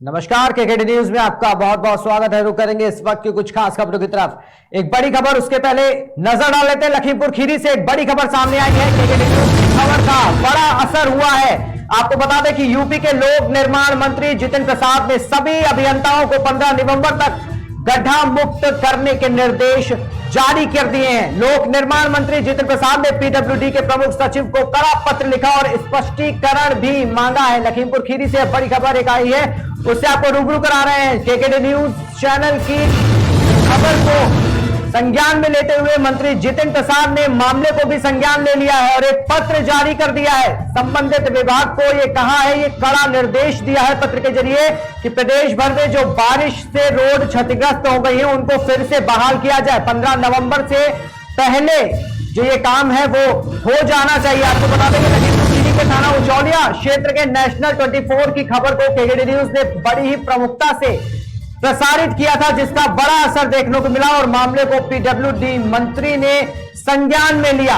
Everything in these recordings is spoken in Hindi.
नमस्कार, केकेडी न्यूज में आपका बहुत बहुत स्वागत है। रुक करेंगे इस वक्त की कुछ खास खबरों की तरफ। एक बड़ी खबर, उसके पहले नजर डाल लेते हैं। लखीमपुर खीरी से एक बड़ी खबर सामने आई है। केकेडी न्यूज की खबर का बड़ा असर हुआ है। आपको बता दें कि यूपी के लोक निर्माण मंत्री जितेंद्र प्रसाद ने सभी अभियंताओं को 15 नवंबर तक गड्ढा मुक्त करने के निर्देश जारी कर दिए हैं। लोक निर्माण मंत्री जितेंद्र प्रसाद ने पीडब्ल्यूडी के प्रमुख सचिव को कड़ा पत्र लिखा और स्पष्टीकरण भी मांगा है। लखीमपुर खीरी से बड़ी खबर एक आई है, उससे आपको रूबरू करा रहे हैं। केकेडी न्यूज चैनल की खबर को संज्ञान में लेते हुए मंत्री जितेंद्र प्रसाद ने मामले को भी संज्ञान ले लिया है और एक पत्र जारी कर दिया है। संबंधित विभाग को यह कहा है, ये कड़ा निर्देश दिया है पत्र के जरिए कि प्रदेश भर में जो बारिश से रोड क्षतिग्रस्त हो गई है उनको फिर से बहाल किया जाए। 15 नवंबर से पहले जो ये काम है वो हो जाना चाहिए। आपको बता दें कि लखीमपुर खीरी के थाना उचौलिया क्षेत्र के नेशनल 24 की खबर को केकेडी न्यूज ने बड़ी ही प्रमुखता से प्रसारित किया था, जिसका बड़ा असर देखने को मिला और मामले को पीडब्ल्यूडी मंत्री ने संज्ञान में लिया।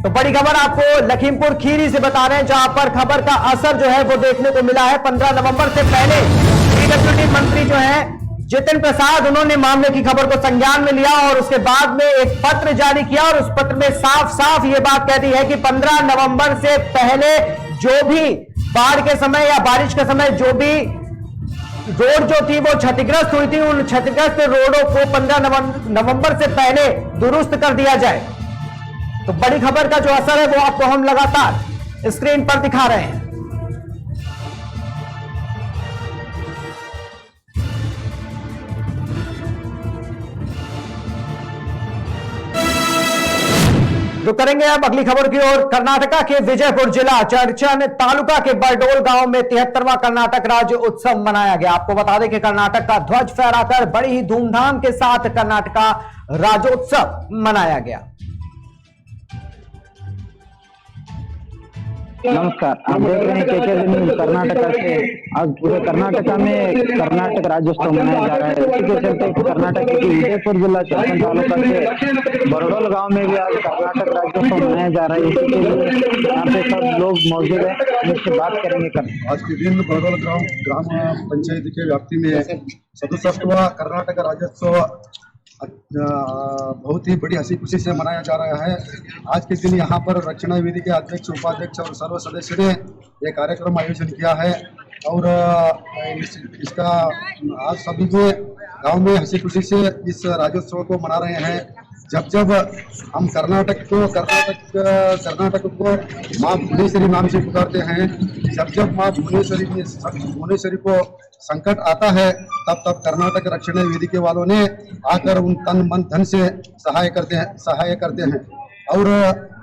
तो बड़ी खबर आपको लखीमपुर खीरी से बता रहे हैं, जहां पर खबर का असर जो है वो देखने को मिला है। 15 नवंबर से पहले पीडब्ल्यूडी मंत्री जो है जितेंद्र प्रसाद, उन्होंने मामले की खबर को संज्ञान में लिया और उसके बाद में एक पत्र जारी किया और उस पत्र में साफ साफ ये बात कहती है कि 15 नवंबर से पहले जो भी बाढ़ के समय या बारिश के समय जो भी रोड जो थी वो क्षतिग्रस्त हुई थी, उन क्षतिग्रस्त रोडों को 15 नवंबर से पहले दुरुस्त कर दिया जाए। तो बड़ी खबर का जो असर है वो आपको हम लगातार स्क्रीन पर दिखा रहे हैं। रुक करेंगे अब अगली खबर की ओर। कर्नाटका के विजयपुर जिला चर्चन तालुका के बरडोल गांव में 73वां कर्नाटक राज्य उत्सव मनाया गया। आपको बता दें कि कर्नाटक का ध्वज फहराकर बड़ी ही धूमधाम के साथ कर्नाटका राज्योत्सव मनाया गया। नमस्कार, आप देख रहे हैं केकेडी न्यूज कर्नाटका से। आज पूरे कर्नाटका में कर्नाटक राज्योत्सव मनाया जा रहा है। इसी के चलते कर्नाटक के विजयपुर जिला चर्चन तालुका के बरडोल गांव में भी आज कर्नाटक राज्योत्सव मनाया जा रहा है। इसी के लिए यहाँ पे सब लोग मौजूद है, इससे बात करेंगे। आज के दिन बरडोल ग्राम पंचायत के व्याप्ति में 67वां कर्नाटक राज्योत्सव बहुत ही बड़ी हंसी खुशी से मनाया जा रहा है। आज के दिन यहाँ पर रक्षणा वेदी के अध्यक्ष, उपाध्यक्ष और सर्व सदस्य ने यह कार्यक्रम आयोजन किया है और इसका आज सभी के गांव में हंसी खुशी से इस राज्योत्सव को मना रहे हैं। जब जब हम कर्नाटक को माँ भुवनेश्वरी नाम से पुकारते हैं, जब माँ भुवनेश्वरी को संकट आता है, तब कर्नाटक रक्षण वेदी के वालों ने आकर उन तन मन धन से सहाय करते हैं। और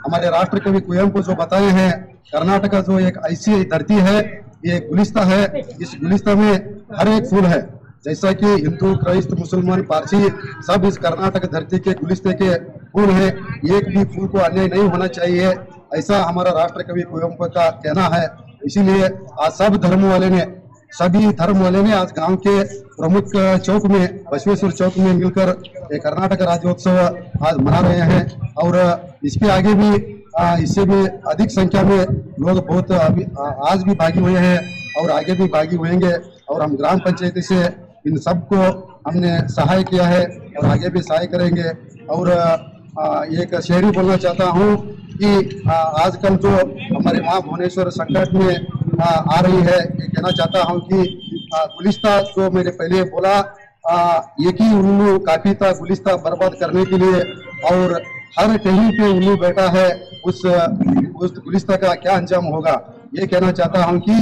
हमारे राष्ट्र कवि कुवेंपु जो बताए हैं, कर्नाटक जो एक ऐसी धरती है, ये गुलिस्ता है। इस गुलिस्ता में हर एक फूल है, जैसा कि हिंदू, क्राइस्त, मुसलमान, पारसी सब इस कर्नाटक धरती के गुलिस्ते के फूल हैं। एक भी फूल को अन्याय नहीं होना चाहिए, ऐसा हमारा राष्ट्र कवि कुवेंपु का कहना है। इसीलिए आज सभी धर्म वाले ने आज गांव के प्रमुख चौक में, बसवेश्वर चौक में मिलकर ये कर्नाटक राज्योत्सव आज मना रहे हैं। और इसके आगे भी इससे भी अधिक संख्या में लोग बहुत आज भी भागी हुए हैं और आगे भी भागी होंगे। और हम ग्राम पंचायती से इन सबको हमने सहाय किया है और आगे भी सहाय करेंगे। और एक शेर बोलना चाहता हूँ कि आजकल जो हमारे माँ भुवनेश्वर संकट में आ रही है, ये कहना चाहता हूँ कि गुलिस्ता जो मैंने पहले बोला, एक ही उल्लू काफी था गुलिस्ता बर्बाद करने के लिए, और हर कहीं पे उल्लू बैठा है, उस गुलिस्ता का क्या अंजाम होगा। ये कहना चाहता हूँ कि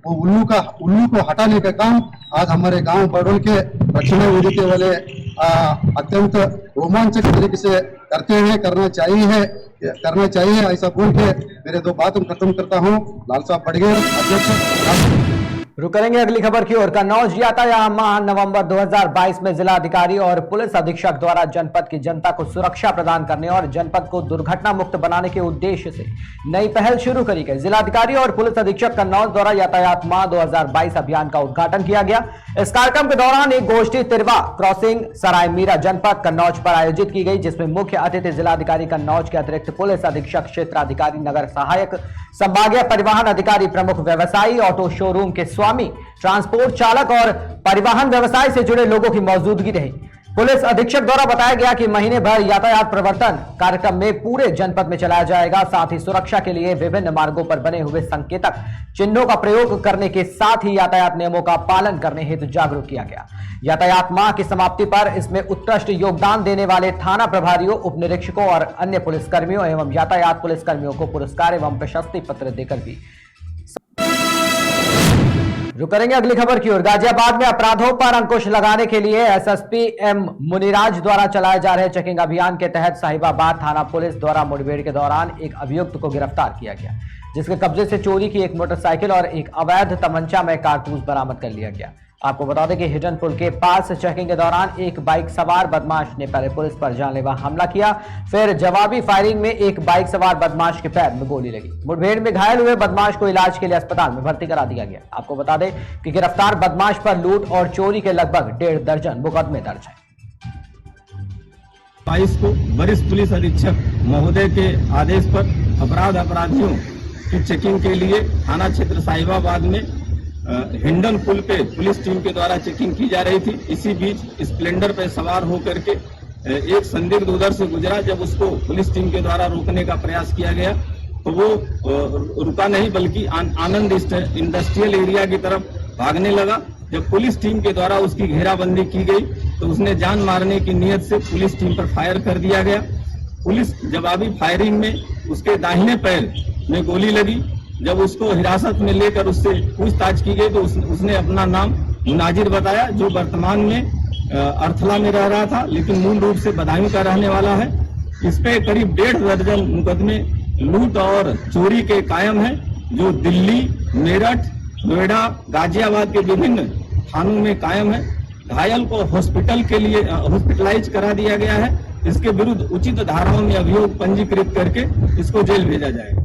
वो उल्लू को हटाने का काम आज हमारे गांव बरडोल के रक्षण वेदी के वाले अत्यंत रोमांचक तरीके से करते हैं, करना चाहिए। ऐसा बोल के मेरे दो बात खत्म करता हूँ। लाल साहब बड़गेर, अध्यक्ष। रुक करेंगे अगली खबर की ओर। कन्नौज यातायात माह नवंबर 2022 में जिलाधिकारी और पुलिस अधीक्षक द्वारा जनपद की जनता को सुरक्षा प्रदान करने और जनपद को दुर्घटना मुक्त बनाने के उद्देश्य से नई पहल शुरू करी गई। जिलाधिकारी और पुलिस अधीक्षक कन्नौज द्वारा यातायात माह 2022 अभियान का उद्घाटन किया गया। इस कार्यक्रम के दौरान एक गोष्ठी तिरवा क्रॉसिंग सराय मीरा जनपद कन्नौज पर आयोजित की गई, जिसमें मुख्य अतिथि जिलाधिकारी कन्नौज के अतिरिक्त पुलिस अधीक्षक, क्षेत्राधिकारी, नगर सहायक, संभागीय परिवहन अधिकारी, प्रमुख व्यवसायी, ऑटो शोरूम के स्वामी, ट्रांसपोर्ट चालक और परिवहन व्यवसाय से जुड़े लोगों की मौजूदगी रही। पुलिस अधीक्षक द्वारा बताया गया कि महीने भर यातायात प्रवर्तन कार्यक्रम में पूरे जनपद में चलाया जाएगा। साथ ही सुरक्षा के लिए विभिन्न मार्गों पर बने हुए संकेतक चिन्हों का प्रयोग करने के साथ ही यातायात नियमों का पालन करने हेतु जागरूक किया गया। यातायात माह की समाप्ति पर इसमें उत्कृष्ट योगदान देने वाले थाना प्रभारियों, उप निरीक्षकों और अन्य पुलिसकर्मियों एवं यातायात पुलिसकर्मियों को पुरस्कार एवं प्रशस्ति पत्र देकर भी। रुक करेंगे अगली खबर की ओर। गाजियाबाद में अपराधों पर अंकुश लगाने के लिए एसएसपी एम मुनिराज द्वारा चलाए जा रहे चेकिंग अभियान के तहत साहिबाबाद थाना पुलिस द्वारा मुठभेड़ के दौरान एक अभियुक्त को गिरफ्तार किया गया, जिसके कब्जे से चोरी की एक मोटरसाइकिल और एक अवैध तमंचा में कारतूस बरामद कर लिया गया। आपको बता दें कि हिडन पुल के पास चेकिंग के दौरान एक बाइक सवार बदमाश ने पहले पुलिस पर जानलेवा हमला किया, फिर जवाबी फायरिंग में एक बाइक सवार बदमाश के पैर में गोली लगी। मुठभेड़ में घायल हुए बदमाश को इलाज के लिए अस्पताल में भर्ती करा दिया गया। आपको बता दें कि गिरफ्तार बदमाश पर लूट और चोरी के लगभग 1.5 दर्जन मुकदमे दर्ज हैं। 22 को वरिष्ठ पुलिस अधीक्षक महोदय के आदेश पर अपराधियों की चेकिंग के लिए थाना क्षेत्र साहिबाबाद में हिंडन पुल पे पुलिस टीम के द्वारा चेकिंग की जा रही थी। इसी बीच स्प्लेंडर पे सवार होकर के एक संदिग्ध उधर से गुजरा। जब उसको पुलिस टीम के द्वारा रोकने का प्रयास किया गया तो वो रुका नहीं, बल्कि आनंद इंडस्ट्रियल एरिया की तरफ भागने लगा। जब पुलिस टीम के द्वारा उसकी घेराबंदी की गई तो उसने जान मारने की नीयत से पुलिस टीम पर फायर कर दिया गया। पुलिस जवाबी फायरिंग में उसके दाहिने पैर में गोली लगी। जब उसको हिरासत में लेकर उससे पूछताछ की गई तो उसने अपना नाम मुनाजिर बताया, जो वर्तमान में अर्थला में रह रहा था, लेकिन मूल रूप से बदायूं का रहने वाला है। इस पे करीब 1.5 दर्जन मुकदमे लूट और चोरी के कायम हैं, जो दिल्ली, मेरठ, नोएडा, गाजियाबाद के विभिन्न थानों में कायम है। घायल को हॉस्पिटल के लिए हॉस्पिटलाइज करा दिया गया है। इसके विरुद्ध उचित धाराओं में अभियोग पंजीकृत करके इसको जेल भेजा जाएगा।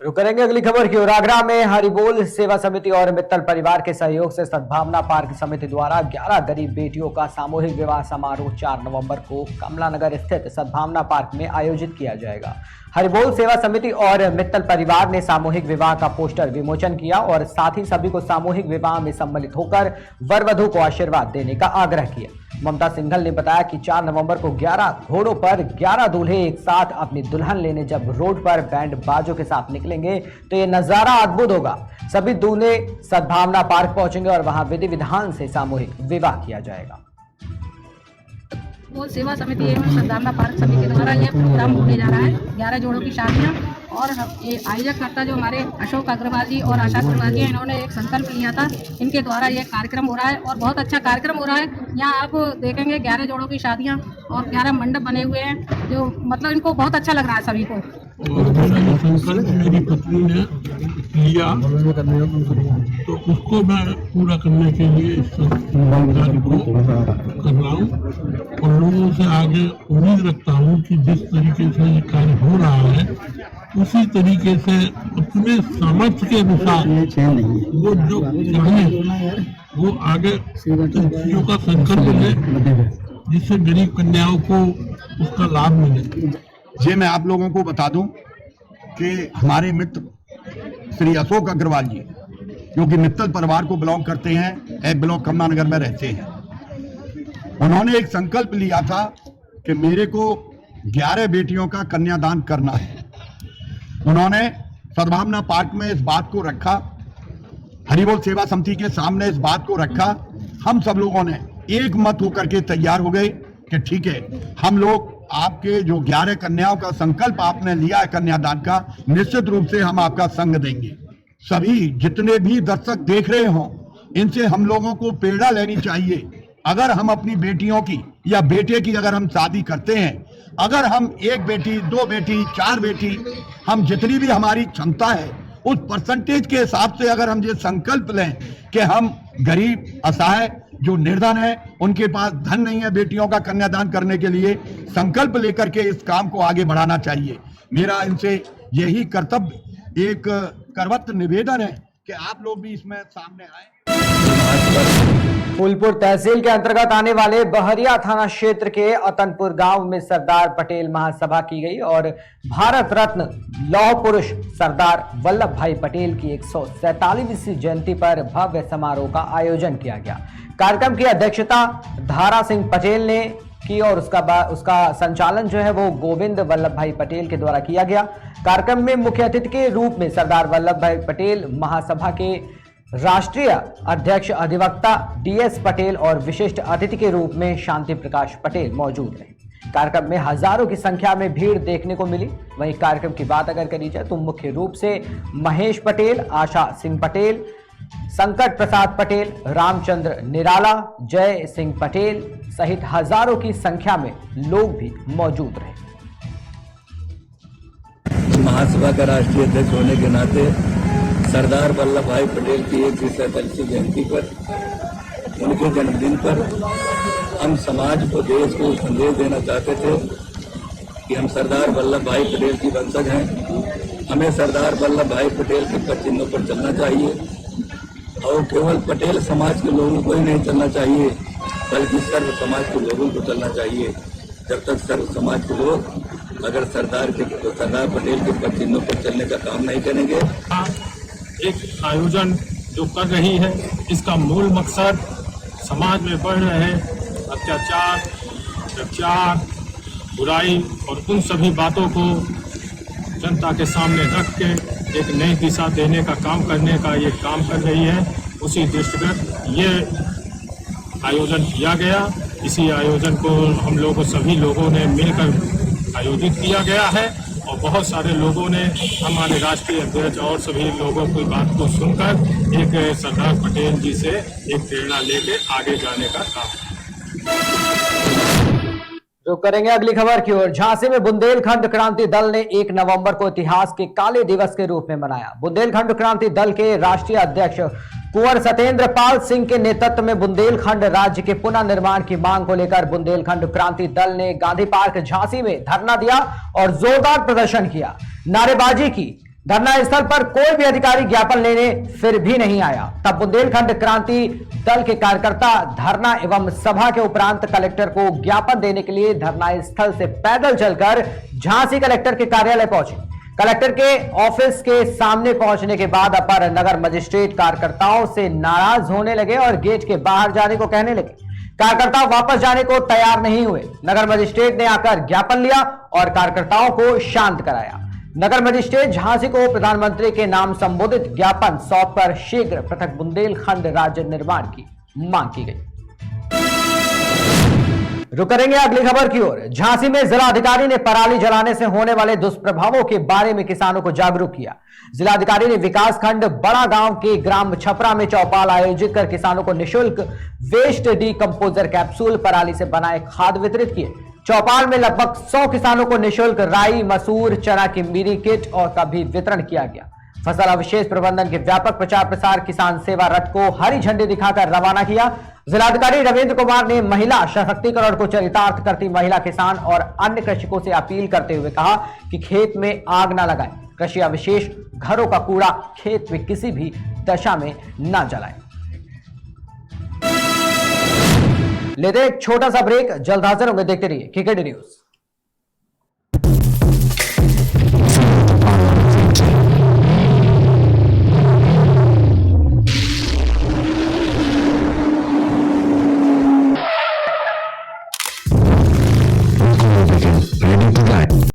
रुक करेंगे अगली खबर की ओर। आगरा में हरिबोल सेवा समिति और मित्तल परिवार के सहयोग से सद्भावना पार्क समिति द्वारा 11 गरीब बेटियों का सामूहिक विवाह समारोह 4 नवंबर को कमला नगर स्थित सद्भावना पार्क में आयोजित किया जाएगा। हरिबोल सेवा समिति और मित्तल परिवार ने सामूहिक विवाह का पोस्टर विमोचन किया और साथ ही सभी को सामूहिक विवाह में सम्मिलित होकर वर वधू को आशीर्वाद देने का आग्रह किया। ममता सिंघल ने बताया कि 4 नवंबर को 11 घोड़ों पर 11 दूल्हे एक साथ अपनी दुल्हन लेने जब रोड पर बैंड बाजों के साथ निकलेंगे तो ये नजारा अद्भुत होगा। सभी दूल्हे सद्भावना पार्क पहुंचेंगे और वहां विधि विधान से सामूहिक विवाह किया जाएगा। वो सेवा समिति एवं सद्भावना पार्क समिति के द्वारा यह प्रोग्राम होने जा रहा है। 11 जोड़ों की शादियाँ और ये आयोजक करता जो हमारे अशोक अग्रवाल जी और आशा अग्रवाल जी, इन्होंने एक संकल्प लिया था। इनके द्वारा ये कार्यक्रम हो रहा है और बहुत अच्छा कार्यक्रम हो रहा है। यहाँ आप देखेंगे 11 जोड़ों की शादियाँ और 11 मंडप बने हुए हैं, जो मतलब इनको बहुत अच्छा लग रहा है सभी को। संकल्प मेरी पत्नी ने लिया तो उसको मैं पूरा करने के लिए इस कार्य को कर रहा हूँ और लोगों से आगे उम्मीद रखता हूँ कि जिस तरीके से ये कार्य हो रहा है उसी तरीके से अपने सामर्थ्य के अनुसार वो जो चाहे वो आगे चीजों का संकल्प ले, जिससे गरीब कन्याओं को उसका लाभ मिले। ये मैं आप लोगों को बता दूं कि हमारे मित्र श्री अशोक अग्रवाल जी, जो कि मित्तल परिवार को बिलोंग करते हैं, एक ब्लॉक कमला नगर में रहते हैं, उन्होंने एक संकल्प लिया था कि मेरे को 11 बेटियों का कन्यादान करना है। उन्होंने सद्भावना पार्क में इस बात को रखा, हरिबोल सेवा समिति के सामने इस बात को रखा। हम सब लोगों ने एक मत होकर के तैयार हो गए कि ठीक है, हम लोग आपके जो 11 कन्याओं का संकल्प आपने लिया है कन्यादान का, निश्चित रूप से हम आपका संग देंगे। सभी जितने भी दर्शक देख रहे हों, इनसे हम लोगों को प्रेरणा लेनी चाहिए। अगर हम अपनी बेटियों की या बेटे की अगर हम शादी करते हैं, अगर हम 1 बेटी, 2 बेटी, 4 बेटी, हम जितनी भी हमारी क्षमता है उस परसेंटेज के हिसाब से अगर हम ये संकल्प लें कि हम गरीब, असहाय, जो निर्धन है, उनके पास धन नहीं है बेटियों का कन्यादान करने के लिए, संकल्प लेकर के इस काम को आगे बढ़ाना चाहिए। मेरा इनसे यही कर्तव्य, एक करवत निवेदन है कि आप लोग भी इसमें सामने आए। फूलपुर तहसील के अंतर्गत आने वाले बहरिया थाना क्षेत्र के अतनपुर गांव में सरदार पटेल महासभा की गई और भारत रत्न लौह पुरुष सरदार वल्लभ भाई पटेल की 147वीं जयंती पर भव्य समारोह का आयोजन किया गया। कार्यक्रम की अध्यक्षता धारा सिंह पटेल ने की और उसका संचालन जो है वो गोविंद वल्लभ भाई पटेल के द्वारा किया गया। कार्यक्रम में मुख्य अतिथि के रूप में सरदार वल्लभ भाई पटेल महासभा के राष्ट्रीय अध्यक्ष अधिवक्ता DS पटेल और विशिष्ट अतिथि के रूप में शांति प्रकाश पटेल मौजूद रहे। कार्यक्रम में हजारों की संख्या में भीड़ देखने को मिली। वहीं कार्यक्रम की बात अगर करी जाए तो मुख्य रूप से महेश पटेल, आशा सिंह पटेल, संकट प्रसाद पटेल, रामचंद्र निराला, जय सिंह पटेल सहित हजारों की संख्या में लोग भी मौजूद रहे। महासभा का राष्ट्रीय अध्यक्ष होने के नाते सरदार वल्लभ भाई पटेल की 147वीं जयंती पर, उनके जन्मदिन पर हम समाज को, देश को संदेश देना चाहते थे कि हम सरदार वल्लभ भाई पटेल की वंशज हैं। हमें सरदार वल्लभ भाई पटेल के पद चिन्हों पर चलना चाहिए और केवल पटेल समाज के लोगों को ही नहीं चलना चाहिए बल्कि सर्व समाज के लोगों को चलना चाहिए। जब तक सर्व समाज के लोग अगर सरदार पटेल के पद चिन्हों पर चलने का काम नहीं करेंगे। एक आयोजन जो कर रही है, इसका मूल मकसद समाज में बढ़ रहे अत्याचार, प्रचार, बुराई और उन सभी बातों को जनता के सामने रख के एक नई दिशा देने का काम करने का ये काम कर रही है। उसी दृष्टिगत ये आयोजन किया गया। इसी आयोजन को हम लोगों सभी लोगों ने मिलकर आयोजित किया गया है और बहुत सारे लोगों ने हमारे राष्ट्रीय अध्यक्ष और सभी लोगों की बात को सुनकर एक सरदार पटेल जी से एक प्रेरणा लेके आगे जाने का काम। रुक करेंगे अगली खबर की ओर। झांसी में बुंदेलखंड क्रांति दल ने 1 नवंबर को इतिहास के काले दिवस के रूप में मनाया। बुंदेलखंड क्रांति दल के राष्ट्रीय अध्यक्ष कुंवर सत्येंद्र पाल सिंह के नेतृत्व में बुंदेलखंड राज्य के पुनः निर्माण की मांग को लेकर बुंदेलखंड क्रांति दल ने गांधी पार्क झांसी में धरना दिया और जोरदार प्रदर्शन किया, नारेबाजी की। धरना स्थल पर कोई भी अधिकारी ज्ञापन लेने फिर भी नहीं आया। तब बुंदेलखंड क्रांति दल के कार्यकर्ता धरना एवं सभा के उपरांत कलेक्टर को ज्ञापन देने के लिए धरना स्थल से पैदल चलकर झांसी कलेक्टर के कार्यालय पहुंचे। कलेक्टर के ऑफिस के सामने पहुंचने के बाद अपर नगर मजिस्ट्रेट कार्यकर्ताओं से नाराज होने लगे और गेट के बाहर जाने को कहने लगे। कार्यकर्ता वापस जाने को तैयार नहीं हुए। नगर मजिस्ट्रेट ने आकर ज्ञापन लिया और कार्यकर्ताओं को शांत कराया। नगर मजिस्ट्रेट झांसी को प्रधानमंत्री के नाम संबोधित ज्ञापन सौंपकर शीघ्र पृथक बुंदेलखंड राज्य निर्माण की मांग की गई। रुक करेंगे अगली खबर की ओर। झांसी में जिलाधिकारी ने पराली जलाने से होने वाले दुष्प्रभावों के बारे में किसानों को जागरूक किया। जिलाधिकारी ने विकासखंड बड़ा गांव के ग्राम छपरा में चौपाल आयोजित कर किसानों को निःशुल्क वेस्ट डीकंपोजर कैप्सूल पराली से बनाए खाद वितरित किए। चौपाल में लगभग 100 किसानों को निःशुल्क राई, मसूर, चना की मिनी किट और का भी वितरण किया गया। फसल अवशेष प्रबंधन के व्यापक प्रचार प्रसार किसान सेवा रथ को हरी झंडी दिखाकर रवाना किया। जिलाधिकारी रविंद्र कुमार ने महिला सशक्तिकरण को चरितार्थ करती महिला किसान और अन्य कृषकों से अपील करते हुए कहा कि खेत में आग न लगाएं, कृषि अवशेष, घरों का कूड़ा खेत में किसी भी दशा में न जलाएं। लेते एक छोटा सा ब्रेक, जल्द हाजिर होंगे, देखते रहिए KKD न्यूज।